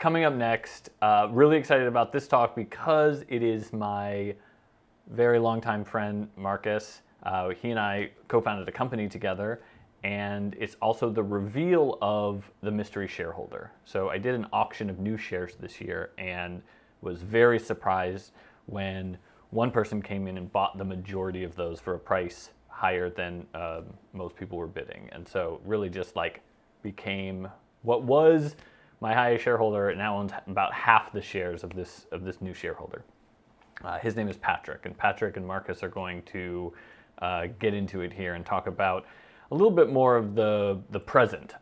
coming up next, really excited about this talk because it is my very longtime friend, Marcus. He and I co-founded a company together, and it's also the reveal of the mystery shareholder. So I did an auction of new shares this year and was very surprised when one person came in and bought the majority of those for a price higher than most people were bidding. And so really just like became what was my highest shareholder. It now owns about half the shares of this new shareholder. His name is Patrick, and Patrick and Marcus are going to get into it here and talk about a little bit more of the present.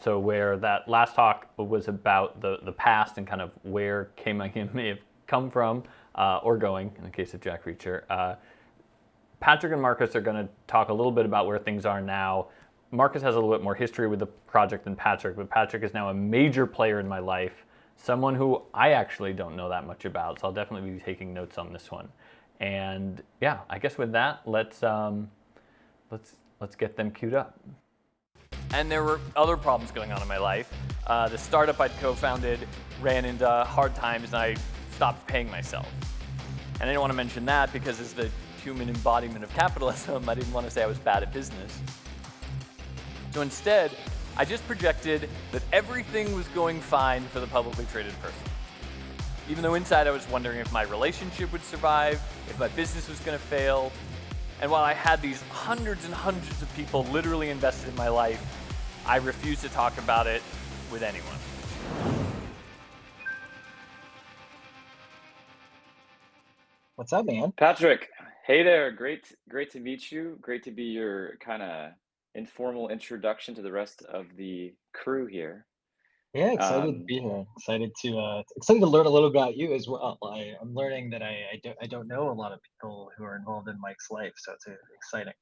So where that last talk was about the past and kind of where KmikeyM may have come from or going, in the case of Jack Reacher. Patrick and Marcus are going to talk a little bit about where things are now. Marcus has a little bit more history with the project than Patrick, but Patrick is now a major player in my life, someone who I actually don't know that much about, so I'll definitely be taking notes on this one. And yeah, I guess with that, let's get them queued up. And there were other problems going on in my life. The startup I'd co-founded ran into hard times, and I stopped paying myself. And I didn't want to mention that because as the human embodiment of capitalism, I didn't want to say I was bad at business. So instead, I just projected that everything was going fine for the publicly traded person. Even though inside I was wondering if my relationship would survive, if my business was going to fail. And while I had these hundreds and hundreds of people literally invested in my life, I refused to talk about it with anyone. What's up, man? Patrick, hey there. Great to meet you. Great to be your kind of informal introduction to the rest of the crew here. Yeah, excited to be here. Excited to learn a little about you as well. I'm learning that I don't know a lot of people who are involved in Mike's life, so it's exciting.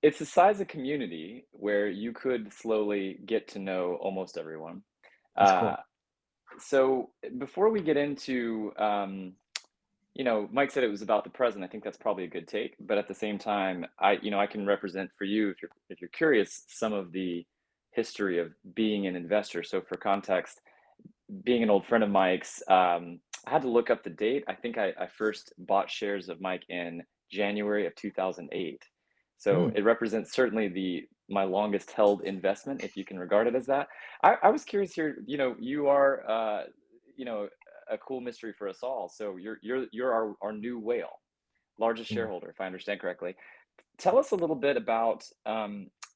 It's the size of community where you could slowly get to know almost everyone. That's cool. So before we get into, Mike said it was about the present. I think that's probably a good take. But at the same time, I can represent for you, if you're curious, some of the history of being an investor. So for context, being an old friend of Mike's, I had to look up the date. I think I first bought shares of Mike in January of 2008. So it represents certainly my longest held investment, if you can regard it as that. I was curious here, you are, a cool mystery for us all. So you're our new whale, largest shareholder, if I understand correctly. Tell us a little bit about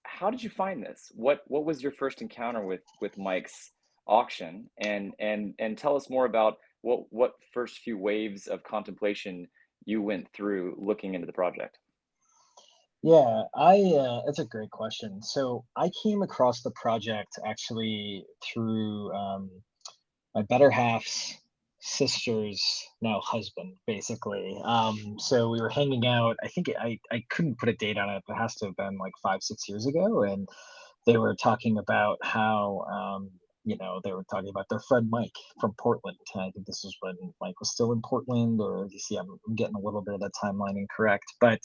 how did you find this? What was your first encounter with Mike's auction, and tell us more about what first few waves of contemplation you went through looking into the project. Yeah, that's a great question. So I came across the project actually through my better half's sister's now husband, basically. So we were hanging out. I couldn't put a date on it, but it has to have been like 5, 6 years ago, and they were talking about how they were talking about their friend Mike from Portland. And I think this was when Mike was still in Portland, or you see, I'm getting a little bit of the timeline incorrect, but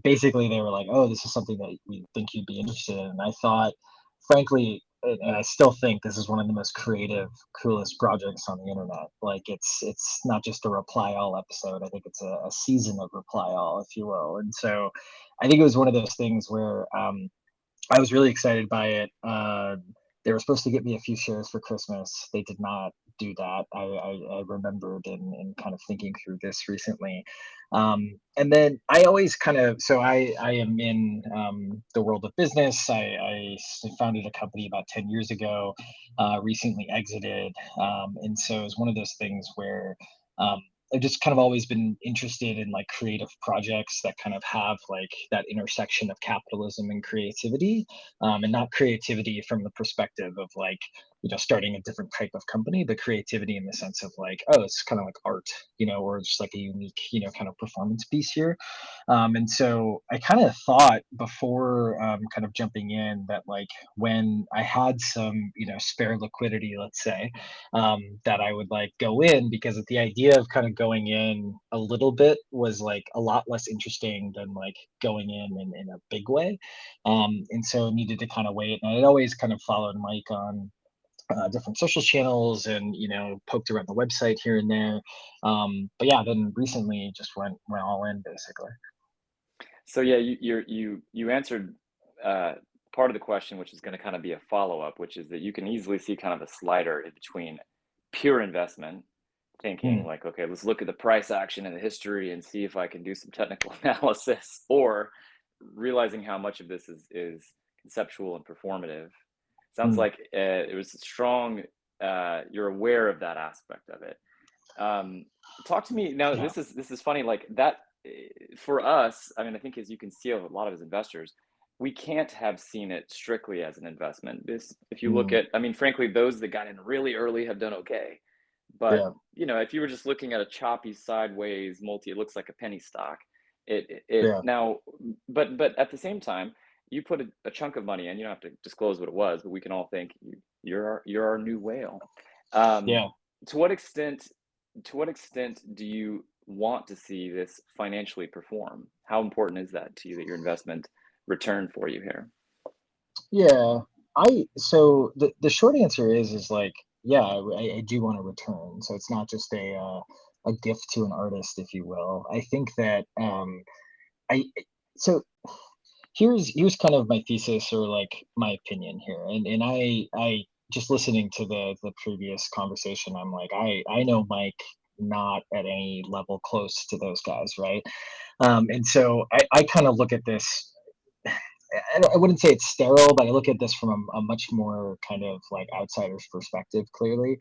basically they were like, "Oh, this is something that we think you'd be interested in." And I thought, frankly, and I still think this is one of the most creative, coolest projects on the internet. Like it's not just a reply all episode. I think it's a season of reply all, if you will. And so I think it was one of those things where I was really excited by it. They were supposed to get me a few shares for Christmas. They did not do that. I remembered and kind of thinking through this recently. And then I always I am in the world of business. I founded a company about 10 years ago, recently exited. And so it's one of those things where I've just kind of always been interested in like creative projects that kind of have like that intersection of capitalism and creativity, and not creativity from the perspective of like starting a different type of company, but creativity in the sense of like, oh, it's kind of like art, or just like a unique kind of performance piece here. And so I kind of thought before kind of jumping in that like when I had some spare liquidity, let's say, that I would like go in, because the idea of kind of going in a little bit was like a lot less interesting than like going in a big way. And so needed to kind of wait. And I had always kind of followed Mike on different social channels, and poked around the website here and there. But yeah, then recently just went all in basically. So yeah, you answered part of the question, which is going to kind of be a follow-up, which is that you can easily see kind of a slider in between pure investment, thinking Mm, like, okay, let's look at the price action and the history and see if I can do some technical analysis, or realizing how much of this is conceptual and performative. Sounds mm, like it was a strong. You're aware of that aspect of it. Talk to me now. yeah. This is funny. Like that for us. I mean, I think as you can see of a lot of his investors, we can't have seen it strictly as an investment. This, if you look Mm, at, I mean, frankly, those that got in really early have done okay. But yeah. if you were just looking at a choppy sideways multi, it looks like a penny stock. It Yeah. now, but at the same time, you put a chunk of money in. You don't have to disclose what it was, but we can all think you're our new whale. Um, Yeah. to what extent do you want to see this financially perform? How important is that to you that your investment return for you here? Yeah. So the short answer is like, yeah, I do want to return. So it's not just a gift to an artist, if you will. I think that I so here's kind of my thesis, or like my opinion here. And I just listening to the previous conversation, I'm like, I know Mike not at any level close to those guys, right? And so I kind of look at this. I wouldn't say it's sterile, but I look at this from a much more kind of like outsider's perspective, clearly.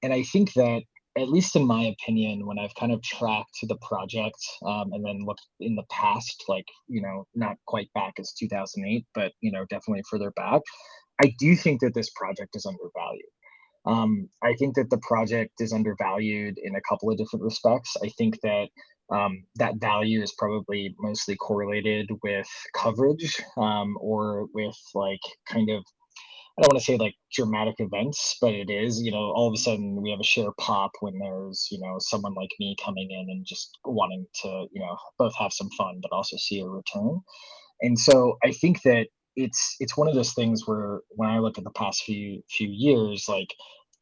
And I think that, at least in my opinion, when I've kind of tracked the project, and then looked in the past, like, not quite back as 2008, but, definitely further back, I do think that this project is undervalued. I think that the project is undervalued in a couple of different respects. I think that that value is probably mostly correlated with coverage, or with like kind of, I don't want to say like dramatic events, but it is, all of a sudden we have a share pop when there's, someone like me coming in and just wanting to, both have some fun, but also see a return. And so I think that it's one of those things where when I look at the past few years, like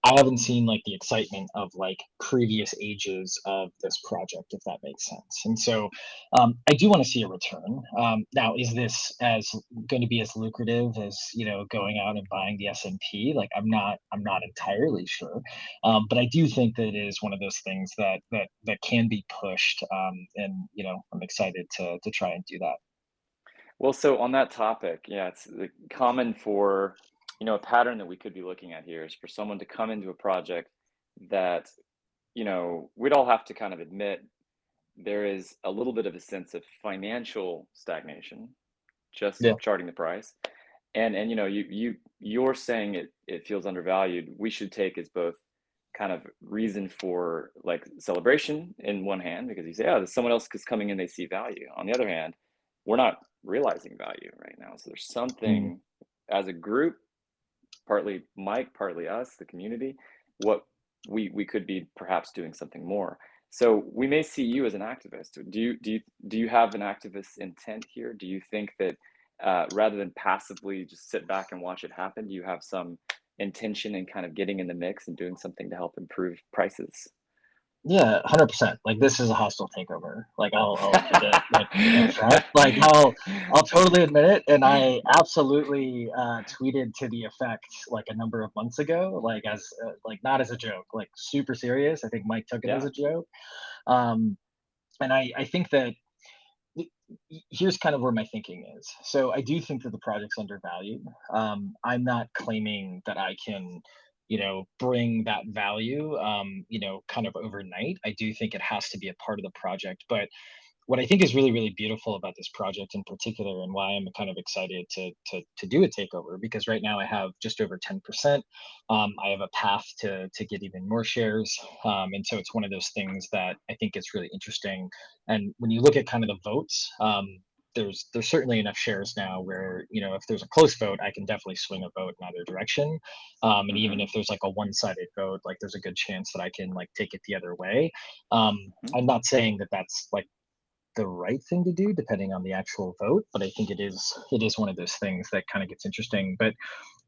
I haven't seen like the excitement of like previous ages of this project, if that makes sense. And so I do want to see a return. Now, is this as going to be as lucrative as going out and buying the S&P? Like I'm not entirely sure, but I do think that it is one of those things that can be pushed, and I'm excited to try and do that. Well, so on that topic, yeah, it's common for, a pattern that we could be looking at here is for someone to come into a project that, we'd all have to kind of admit there is a little bit of a sense of financial stagnation, just Yeah. charting the price. And you're saying it feels undervalued. We should take as both kind of reason for like celebration in one hand, because you say, oh, there's someone else is coming in, they see value. On the other hand, we're not realizing value right now. So there's Mm, something as a group, partly Mike, partly us, the community, what we could be perhaps doing something more. So we may see you as an activist. Do you have an activist intent here? Do you think that rather than passively just sit back and watch it happen, do you have some intention in kind of getting in the mix and doing something to help improve prices? yeah, 100%. Like this is a hostile takeover. Like I'll admit it, like up front. Like I'll totally admit it. And I absolutely tweeted to the effect like a number of months ago, like as like not as a joke, like super serious. I think Mike took it as Yeah. a joke. Um, and I think that here's kind of where my thinking is. So I do think that the project's undervalued. I'm not claiming that I can, bring that value, kind of overnight. I do think it has to be a part of the project. But what I think is really, really beautiful about this project in particular, and why I'm kind of excited to do a takeover, because right now I have just over 10%. I have a path to get even more shares, and so it's one of those things that I think is really interesting. And when you look at kind of the votes, there's certainly enough shares now where if there's a close vote, I can definitely swing a vote in either direction. And even Hmm. if there's like a one-sided vote, like there's a good chance that I can like take it the other way. Um, Hmm. I'm not saying that that's like the right thing to do depending on the actual vote, but I think it is one of those things that kind of gets interesting. But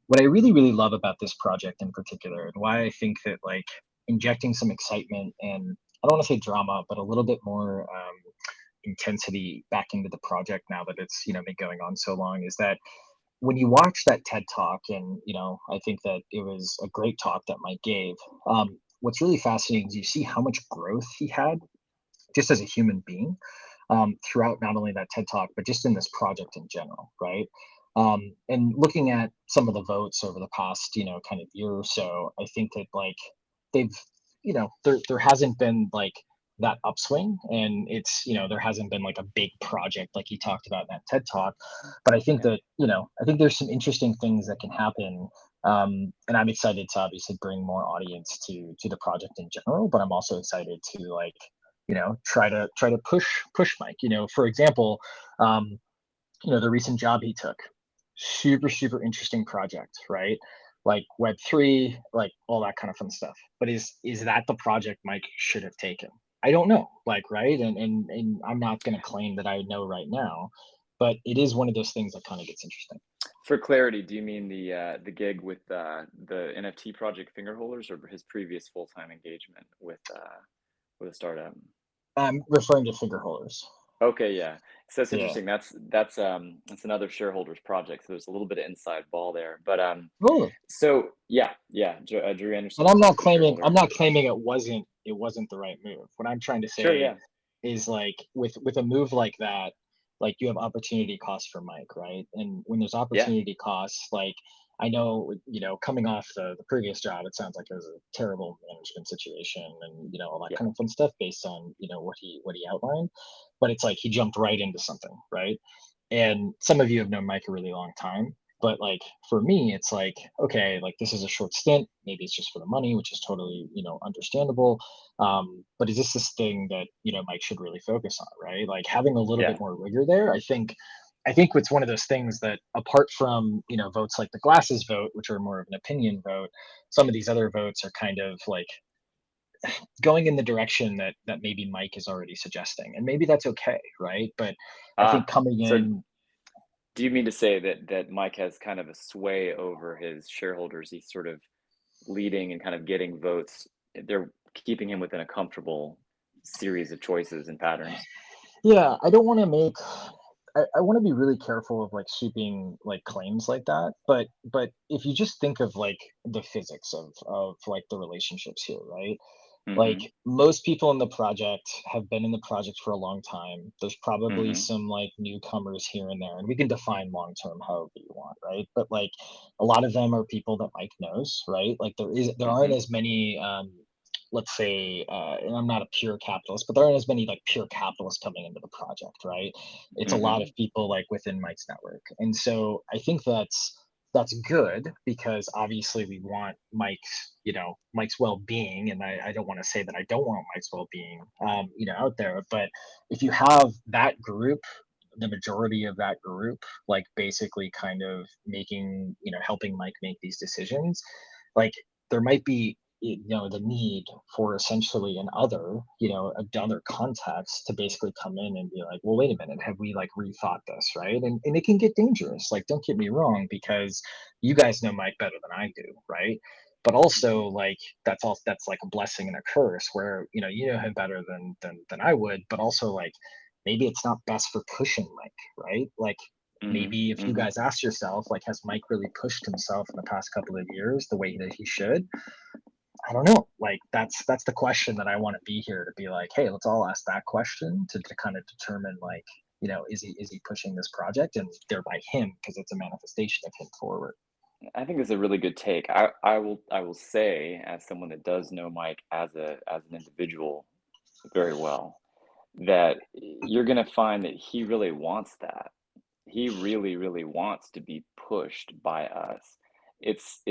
what I really, really love about this project in particular, and why I think that like injecting some excitement and I don't want to say drama, but a little bit more intensity back into the project now that it's been going on so long, is that when you watch that TED talk, and I think that it was a great talk that Mike gave. What's really fascinating is you see how much growth he had just as a human being throughout not only that TED talk, but just in this project in general, right? And looking at some of the votes over the past, kind of year or so, I think that like they've, there hasn't been like that upswing, and it's, there hasn't been like a big project like he talked about in that TED talk. But I think Yeah. that, I think there's some interesting things that can happen. And I'm excited to obviously bring more audience to the project in general, but I'm also excited to like try to push Mike. For example, um, the recent job he took, super interesting project, right? Like Web3, like all that kind of fun stuff. But is that the project Mike should have taken? I don't know, like, right? And I'm not going to claim that I know right now, but it is one of those things that kind of gets interesting. For clarity, do you mean the gig with the NFT project Fingerholders, or his previous full-time engagement with a startup? I'm referring to figure holders. Okay, yeah. So it's Yeah. interesting. That's another shareholders project. So there's a little bit of inside ball there. But Really. so yeah. Drew And Anderson I'm is not also a claiming shareholder. it wasn't the right move. What I'm trying to Sure, say yeah. is like with a move like that, like you have opportunity costs for Mike, right? And when there's Yeah. opportunity costs, like I know, coming off the previous job, it sounds like it was a terrible management situation and all that Yeah. kind of fun stuff based on what he outlined. But it's like he jumped right into something, right? And some of you have known Mike a really long time, but like for me it's like, okay, like this is a short stint, maybe it's just for the money, which is totally understandable. But is this thing that Mike should really focus on, right? Like having a little bit Yeah. more rigor there. I think it's one of those things that, apart from votes like the glasses vote, which are more of an opinion vote, some of these other votes are kind of like going in the direction that maybe Mike is already suggesting, and maybe that's okay, right? But I think Ah, coming so in. do you mean to say that Mike has kind of a sway over his shareholders? He's sort of leading and kind of getting votes. They're keeping him within a comfortable series of choices and patterns. Yeah, I don't want to make. I want to be really careful of like sweeping like claims like that. But if you just think of like the physics of like the relationships here, right? Like Mm-hmm. most people in the project have been in the project for a long time. There's probably Mm-hmm. some like newcomers here and there, and we can define long term however you want, right? But like a lot of them are people that Mike knows, right? Like there aren't Mm-hmm. as many let's say, and I'm not a pure capitalist, but there aren't as many like pure capitalists coming into the project, right? It's a lot Mm-hmm. of people like within Mike's network, and so I think that's good because obviously we want Mike's well-being, and I don't want to say that I don't want Mike's well-being out there, but if you have that group, the majority of that group, like basically kind of making helping Mike make these decisions, like there might be the need for essentially another context to basically come in and be like, well, wait a minute, have we like rethought this, right? And it can get dangerous, like don't get me wrong, because you guys know Mike better than I do, right? But Mm-hmm. also like that's like a blessing and a curse where you know him better than I would, but also like maybe it's not best for pushing Mike, right? Like maybe Mm-hmm. if you Mm-hmm. guys ask yourself, like, has Mike really pushed himself in the past couple of years the way that he should? I don't know. Like that's the question that I want to be here to be like, hey, let's all ask that question to kind of determine like, is he pushing this project and thereby him, because it's a manifestation of him forward. I think it's a really good take. I will say, as someone that does know Mike as an individual very well, that you're going to find that he really wants that. He really, really wants to be pushed by us. It's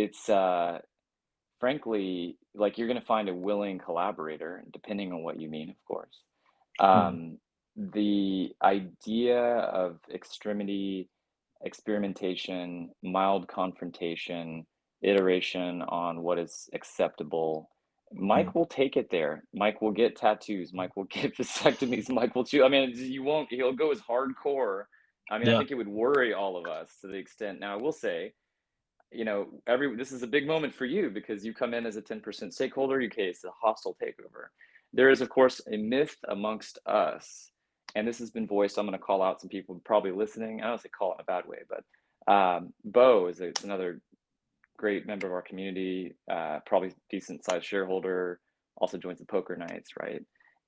frankly, like, you're going to find a willing collaborator, depending on what you mean, of course. Hmm. The idea of extremity, experimentation, mild confrontation, iteration on what is acceptable. Hmm. Mike will take it there. Mike will get tattoos. Mike will get vasectomies. Mike will chew. I mean, you won't, he'll go as hardcore. I mean, I Yeah. think it would worry all of us to the extent. Now, I will say, this is a big moment for you because you come in as a 10% stakeholder. It's a hostile takeover. There is, of course, a myth amongst us, and this has been voiced. I'm going to call out some people probably listening. I don't say call it in a bad way, but Bo is another great member of our community, probably decent sized shareholder, also joins the poker nights, right?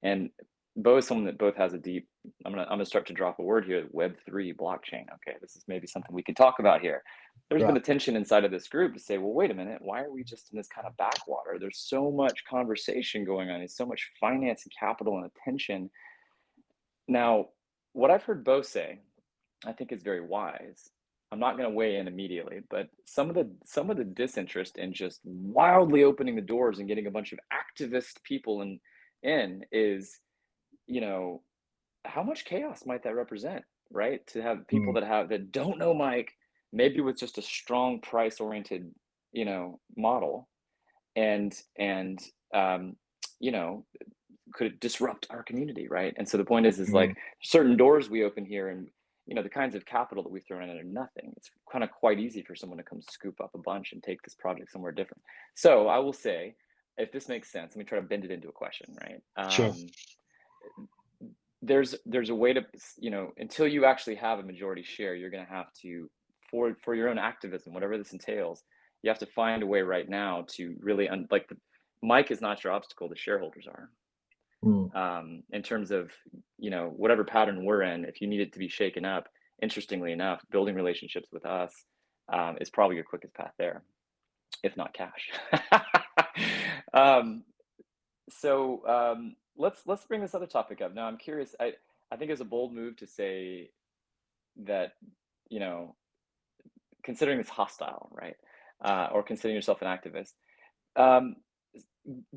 And Bo is someone that both has a deep, I'm gonna start to drop a word here, Web3 blockchain. Okay, this is maybe something we can talk about here. There's been a tension inside of this group to say, well, wait a minute, why are we just in this kind of backwater? There's so much conversation going on, there's so much finance and capital and attention. Now, what I've heard Bo say, I think is very wise. I'm not going to weigh in immediately, but some of the disinterest in just wildly opening the doors and getting a bunch of activist people in is, how much chaos might that represent, right? To have people that don't know Mike, maybe with just a strong price oriented, model, and could it disrupt our community, right? And so the point is like certain doors we open here, and the kinds of capital that we've thrown in are nothing. It's kind of quite easy for someone to come scoop up a bunch and take this project somewhere different. So I will say, if this makes sense, let me try to bend it into a question, right? Sure. There's a way to, until you actually have a majority share, you're going to have to, for your own activism, whatever this entails, you have to find a way right now to really, Mike is not your obstacle, the shareholders are. In terms of, whatever pattern we're in, if you need it to be shaken up, interestingly enough, building relationships with us is probably your quickest path there, if not cash. Let's bring this other topic up. Now, I'm curious, I think it's a bold move to say that, considering this hostile, right? Or considering yourself an activist.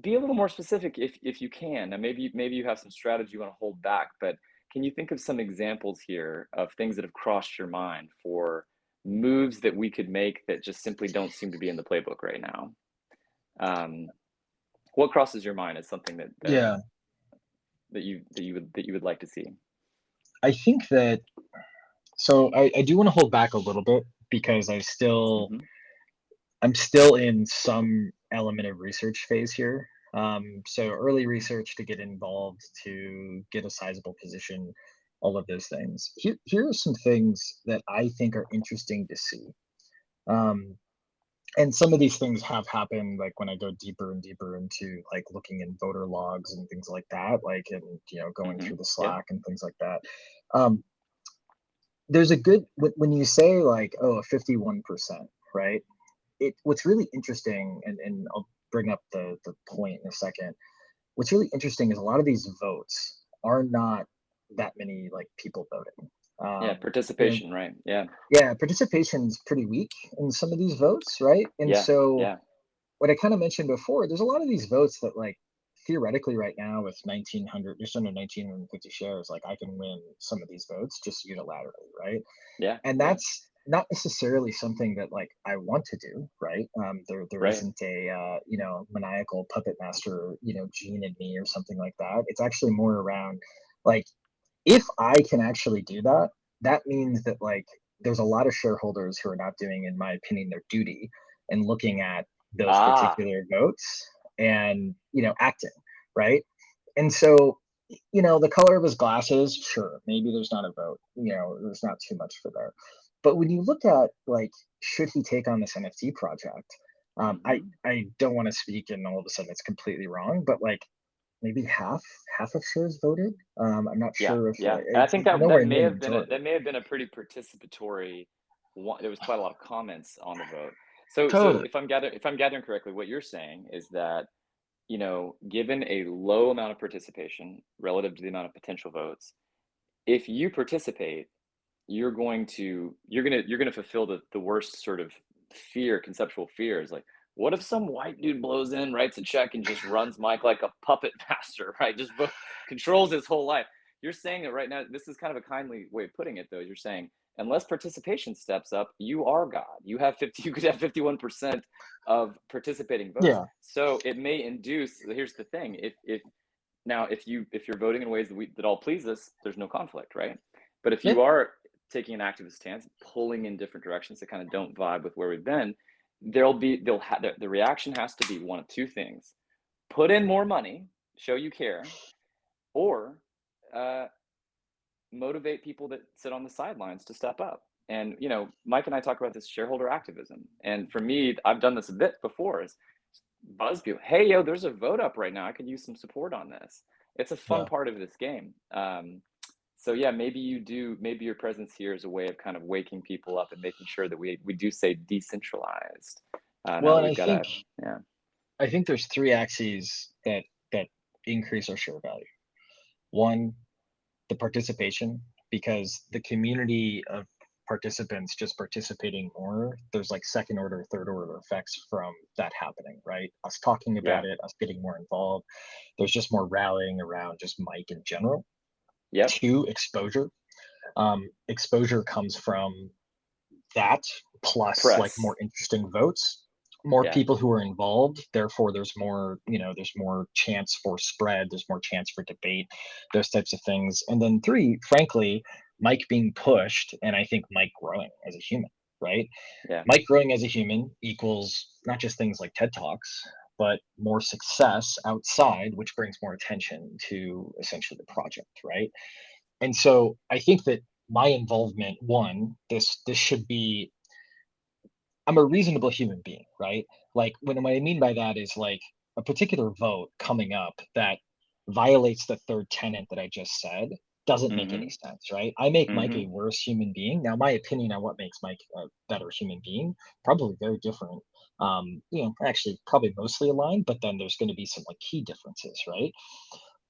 Be a little more specific if you can. Now, maybe you have some strategy you want to hold back, but can you think of some examples here of things that have crossed your mind for moves that we could make that just simply don't seem to be in the playbook right now? What crosses your mind as something that you would like to see? I think that, so I do want to hold back a little bit because I'm still in some element of research phase here. So early research to get involved, to get a sizable position, all of those things. Here are some things that I think are interesting to see. And some of these things have happened, like when I go deeper and deeper into like looking in voter logs and things like that, like, and going through the Slack and things like that. There's a good, when you say like, oh, 51%, right? What's really interesting, and I'll bring up the point in a second. What's really interesting is a lot of these votes are not that many like people voting. Participation, right? Yeah, participation's pretty weak in some of these votes, right? And so what I kind of mentioned before, there's a lot of these votes that like theoretically right now with 1900, just under 1950 shares, like I can win some of these votes just unilaterally, right? And that's not necessarily something that like I want to do, right? There isn't a maniacal puppet master, gene in me or something like that. It's actually more around like, if I can actually do that, that means that like there's a lot of shareholders who are not doing, in my opinion, their duty and looking at those particular votes and acting, right? And so the color of his glasses, sure, maybe there's not a vote, there's not too much for there. But when you look at like, should he take on this NFT project? I don't want to speak and all of a sudden it's completely wrong, but like maybe half of shares voted. I'm not sure if I think that may have been a pretty participatory one. There was quite a lot of comments on the vote. So if I'm gathering correctly, what you're saying is that, given a low amount of participation relative to the amount of potential votes, if you participate, you're going to fulfill the worst sort of conceptual fears. Like, what if some white dude blows in, writes a check, and just runs Mike like a puppet master, right? Just controls his whole life. You're saying that right now, this is kind of a kindly way of putting it, though. You're saying, unless participation steps up, you are God. You could have 51% of participating votes. So it may induce. Here's the thing: if you're voting in ways that all please us, there's no conflict, right? But if you are taking an activist stance, pulling in different directions that kind of don't vibe with where we've been, the reaction has to be one of two things: put in more money, show you care, or motivate people that sit on the sidelines to step up. And Mike and I talk about this shareholder activism, and for me, I've done this a bit before. Is buzz people, hey, yo, there's a vote up right now, I could use some support on this. It's a fun Yeah. part of this game. So yeah, maybe your presence here is a way of kind of waking people up and making sure that we do say decentralized. Now Well, that and we've got yeah. I think there's three axes that increase our share value. One, the participation, because the community of participants just participating more, there's like second order, third order effects from that happening, right? Us talking about Yeah. it, us getting more involved. There's just more rallying around just Mike in general. Yep. Two, exposure. Exposure comes from that plus like Press. more interesting votes, more Yeah. people who are involved, therefore there's more, there's more chance for spread, there's more chance for debate, those types of things. And then three, frankly, Mike being pushed, and I think Mike growing as a human, right? Yeah. Mike growing as a human equals not just things like TED Talks, but more success outside, which brings more attention to essentially the project, right? And so I think that my involvement, one, this should be, I'm a reasonable human being, right? Like what I mean by that is like a particular vote coming up that violates the third tenet that I just said doesn't make any Mm-hmm. sense, right? I make Mike Mm-hmm. a worse human being. Now, my opinion on what makes Mike a better human being probably very different. Actually probably mostly aligned, but then there's going to be some like key differences, right?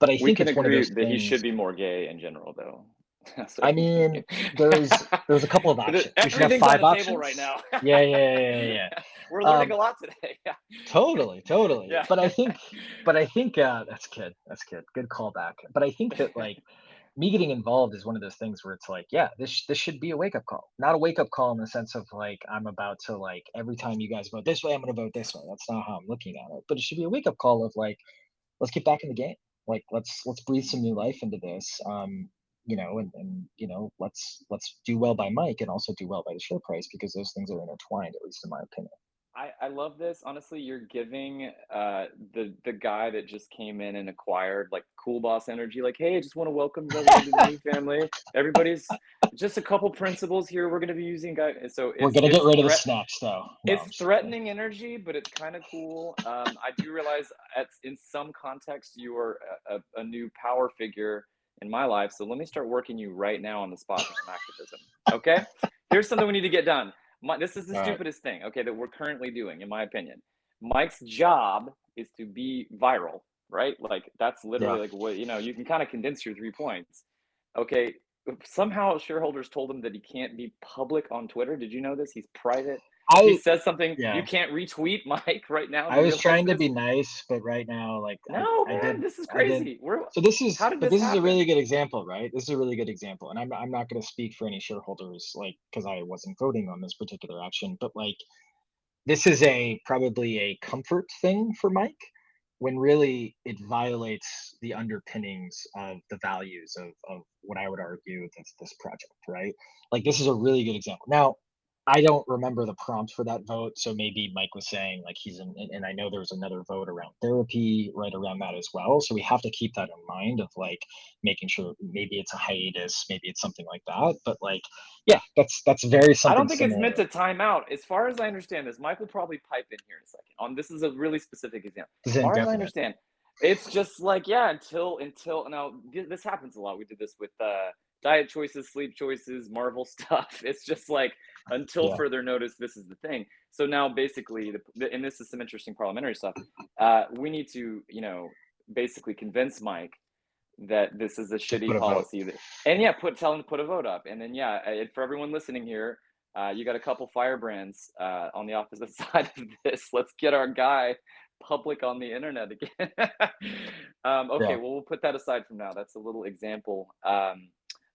But I We think can it's one of agree those that he should things. be more gay in general, though. So I mean, there's a couple of options. We should have everything's on five the table right options. now. Yeah. We're learning Um, a lot today. totally. Yeah. But I think that's good. That's good. Good callback. But I think that like me getting involved is one of those things where it's like, yeah, this should be a wake up call. Not a wake up call in the sense of like I'm about to like every time you guys vote this way, I'm going to vote this way. That's not how I'm looking at it. But it should be a wake up call of like, let's get back in the game. Like let's breathe some new life into this. Let's do well by Mike and also do well by the share price because those things are intertwined, at least in my opinion. I love this. Honestly, you're giving the guy that just came in and acquired like cool boss energy. Like, hey, I just want to welcome everyone to the new family. Everybody's just a couple principles here. We're going to be using guy. So We're it's gonna get it's rid of the threat. snacks though. No, I'm It's just kidding. threatening energy, but it's kind of cool. I do realize in some context you are a new power figure in my life. So let me start working you right now on the spot for some activism. Okay, here's something we need to get done. This is the All right. stupidest thing, okay, that we're currently doing, in my opinion. Mike's job is to be viral, right? Like that's literally Yeah. like what you can kind of condense your 3 points. Okay, somehow shareholders told him that he can't be public on Twitter. Did you know this? He's private. If he I says something, you yeah. can't retweet Mike right now. Do I you was realize trying to this? be nice, but right now, like No, I man, did this is I did. crazy. We're So this How is did but this this is a really happen? good example, right? This is a really good example. And I'm not gonna speak for any shareholders, like, because I wasn't voting on this particular action, but like this is a probably a comfort thing for Mike when really it violates the underpinnings of the values of what I would argue this project, right? Like this is a really good example. Now, I don't remember the prompt for that vote, so maybe Mike was saying like he's in, and I know there was another vote around therapy right around that as well. So we have to keep that in mind of like making sure maybe it's a hiatus, maybe it's something like that. But like, yeah, that's very I something don't think it's meant similar. to time out. As far as I understand this, Mike will probably pipe in here in a second. This is a really specific example. This As is far as I indefinite. understand, it's just like yeah, until now this happens a lot. We did this with diet choices, sleep choices, Marvel stuff. It's just like until Yeah. further notice, this is the thing. So now basically, and this is some interesting parliamentary stuff. We need to basically convince Mike that this is a To shitty put a vote. policy and yeah, tell him to put a vote up. And then yeah, for everyone listening here, you got a couple firebrands on the opposite side of this. Let's get our guy public on the internet again. Okay, Yeah. well, we'll put that aside from now. That's a little example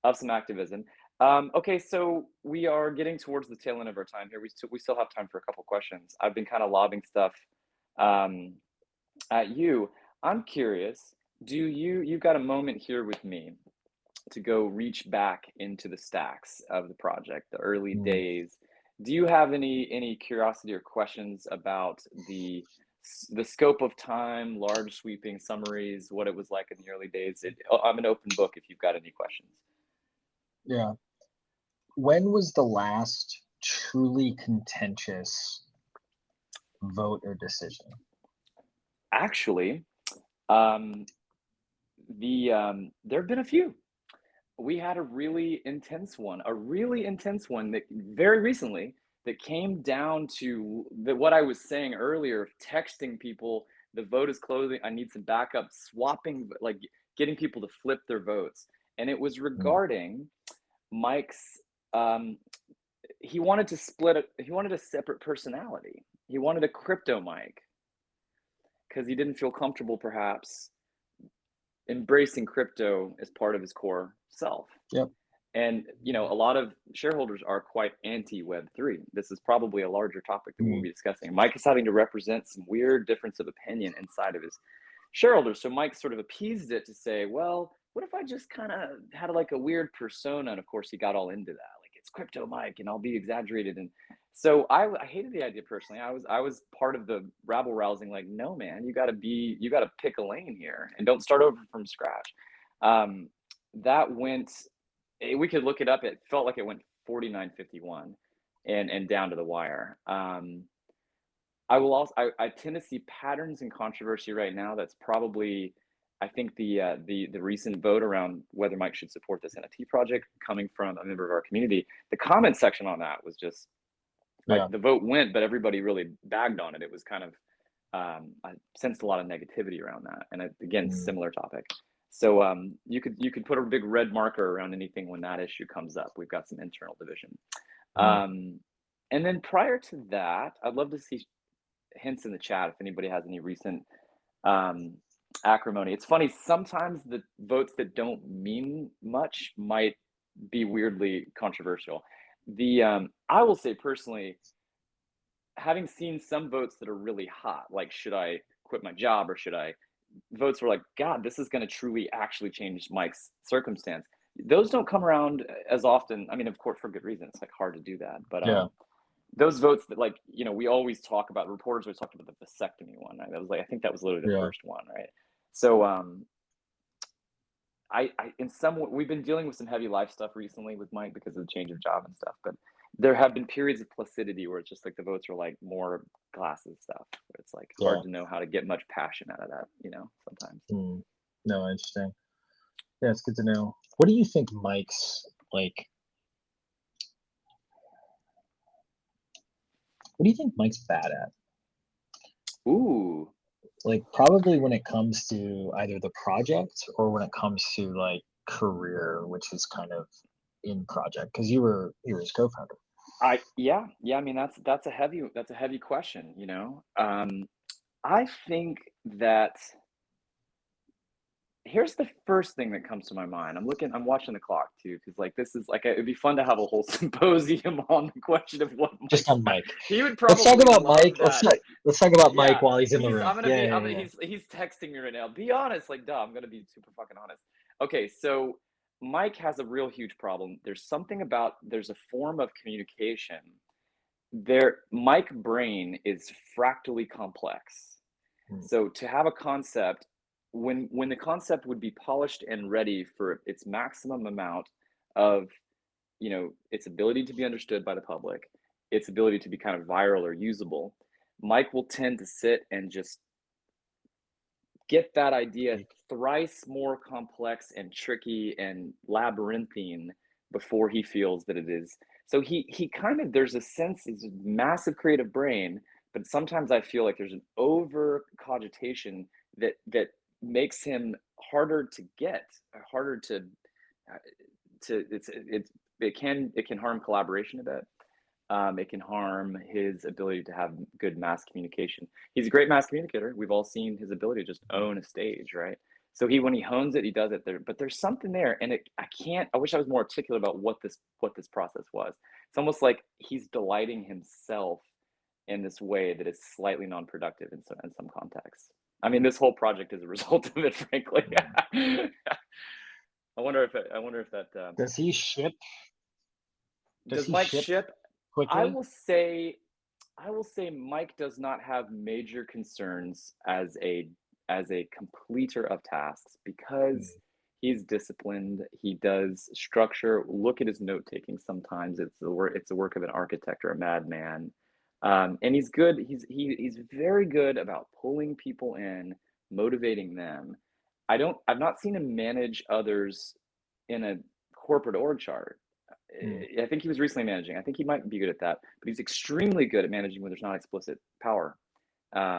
of some activism. Okay, so we are getting towards the tail end of our time here. We still have time for a couple questions. I've been kind of lobbing stuff um, at you. I'm curious, you've got a moment here with me to go reach back into the stacks of the project, the early Mm, days, Do you have any curiosity or questions about the scope of time, large sweeping summaries, what it was like in the early days? I'm an open book if you've got any questions. Yeah. When was the last truly contentious vote or decision? Actually, there have been a few. We had a really intense one that very recently that came down to what I was saying earlier, texting people, the vote is closing, I need some backup, swapping, like getting people to flip their votes. And it was regarding Mike's, he wanted to he wanted a separate personality. He wanted a crypto Mike because he didn't feel comfortable perhaps embracing crypto as part of his core self. Yep. And a lot of shareholders are quite anti Web3. This is probably a larger topic that we'll be discussing. Mike is having to represent some weird difference of opinion inside of his shareholders. So Mike sort of appeased it to say, well, what if I just kind of had like a weird persona? And of course, he got all into that, like it's crypto Mike, and I'll be exaggerated. And so I hated the idea personally. I was part of the rabble rousing, like, no, man, you got to pick a lane here and don't start over from scratch. That went. We could look it up. It felt like it went 49-51 and down to the wire. I will also, I tend to see patterns in controversy right now. That's probably, I think the recent vote around whether Mike should support this NFT project coming from a member of our community. The comment section on that was just like the vote went, but everybody really bagged on it. It was kind of, I sensed a lot of negativity around that. And again, similar topic. So you could put a big red marker around anything when that issue comes up. We've got some internal division. And then prior to that, I'd love to see hints in the chat if anybody has any recent acrimony. It's funny, sometimes the votes that don't mean much might be weirdly controversial. I will say personally, having seen some votes that are really hot, like should I quit my job or should I, votes were like, God, this is going to truly actually change Mike's circumstance. Those don't come around as often. I mean, of course, for good reason. It's like hard to do that. But those votes that, like, we always talk about, reporters always talked about the vasectomy one. Right? That was like, I think that was literally the first one, right? So we've been dealing with some heavy life stuff recently with Mike because of the change of job and stuff. But there have been periods of placidity where it's just like the votes are like more glasses stuff, where it's like hard to know how to get much passion out of that, sometimes. No, interesting. Yeah, it's good to know. What do you think Mike's what do you think Mike's bad at? Ooh. Like probably when it comes to either the project or when it comes to like career, which is kind of in project, because you were his co-founder. Yeah. I mean, that's a heavy question, I think that here's the first thing that comes to my mind. I'm watching the clock too, because like this is like it'd be fun to have a whole symposium on the question of what just on Mike. He would probably. Let's talk about Mike. Let's talk about Mike while he's in the room. He's texting me right now. Be honest, like, duh, I'm gonna be super fucking honest. Okay, so Mike has a real huge problem. There's a form of communication. Mike brain is fractally complex. So to have a concept, when the concept would be polished and ready for its maximum amount of, its ability to be understood by the public, its ability to be kind of viral or usable, Mike will tend to sit and just get that idea thrice more complex and tricky and labyrinthine before he feels that it is. So he kind of, there's a sense, he's a massive creative brain, but sometimes I feel like there's an over cogitation that makes him harder to get, harder to it can harm collaboration a bit. It can harm his ability to have good mass communication. He's a great mass communicator. We've all seen his ability to just own a stage, right? So when he hones it, he does it there. But there's something there, and I wish I was more articulate about what this process was. It's almost like he's delighting himself in this way that is slightly non-productive in some contexts. I mean, this whole project is a result of it, frankly. I wonder if that. Does he ship? Does Mike ship? I quickly? will say, Mike does not have major concerns as a completer of tasks Mm, because he's disciplined. He does structure. Look at his note taking. Sometimes it's the work of an architect or a madman. And he's good. He's very good about pulling people in, motivating them. I've not seen him manage others in a corporate org chart. mm, I think he was recently managing. I think he might be good at that, but he's extremely good at managing when there's not explicit power,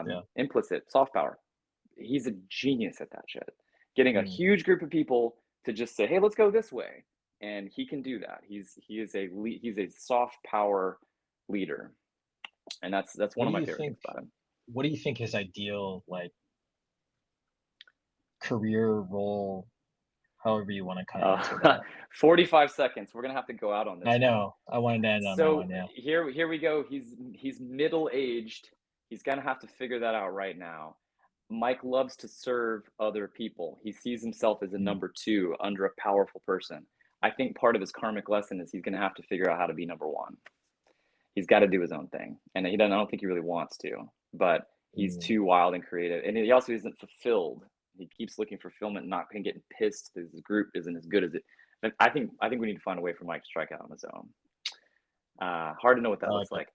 yeah. implicit soft power. He's a genius at that shit. Getting a Mm. huge group of people to just say, "Hey, let's go this way," and he can do that. He's a soft power leader, and that's What one do of my you favorite think? things about him. What do you think his ideal like career role, however you want to kind of answer that? 45 seconds. We're gonna have to go out on this I one. know. I wanted to end on that So one. Yeah. here we go. He's middle aged. He's gonna have to figure that out right now. Mike loves to serve other people. He sees himself as a Mm, number two under a powerful person. I think part of his karmic lesson is he's gonna have to figure out how to be number one. He's got to do his own thing, and he doesn't. I don't think he really wants to, but he's mm, too wild and creative, and he also isn't fulfilled. He keeps looking for fulfillment, not and getting pissed that his group isn't as good as it. I think we need to find a way for Mike to strike out on his own. Hard to know what I that like looks it. like.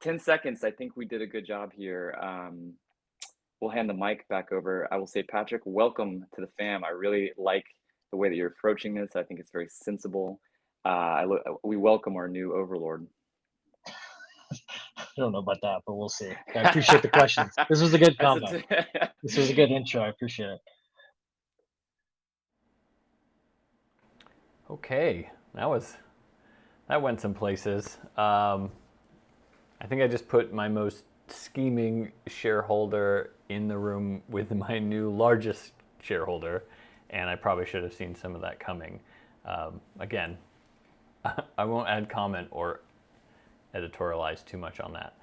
10 seconds. I think we did a good job here. We'll hand the mic back over. I will say, Patrick, welcome to the fam. I really like the way that you're approaching this. I think it's very sensible. We welcome our new overlord. I don't know about that, but we'll see. I appreciate the questions. This was a good That's combo. This was a good intro. I appreciate it. Okay, that went some places. I think I just put my most scheming shareholder in the room with my new largest shareholder, and I probably should have seen some of that coming. Again, I won't add comment or editorialize too much on that.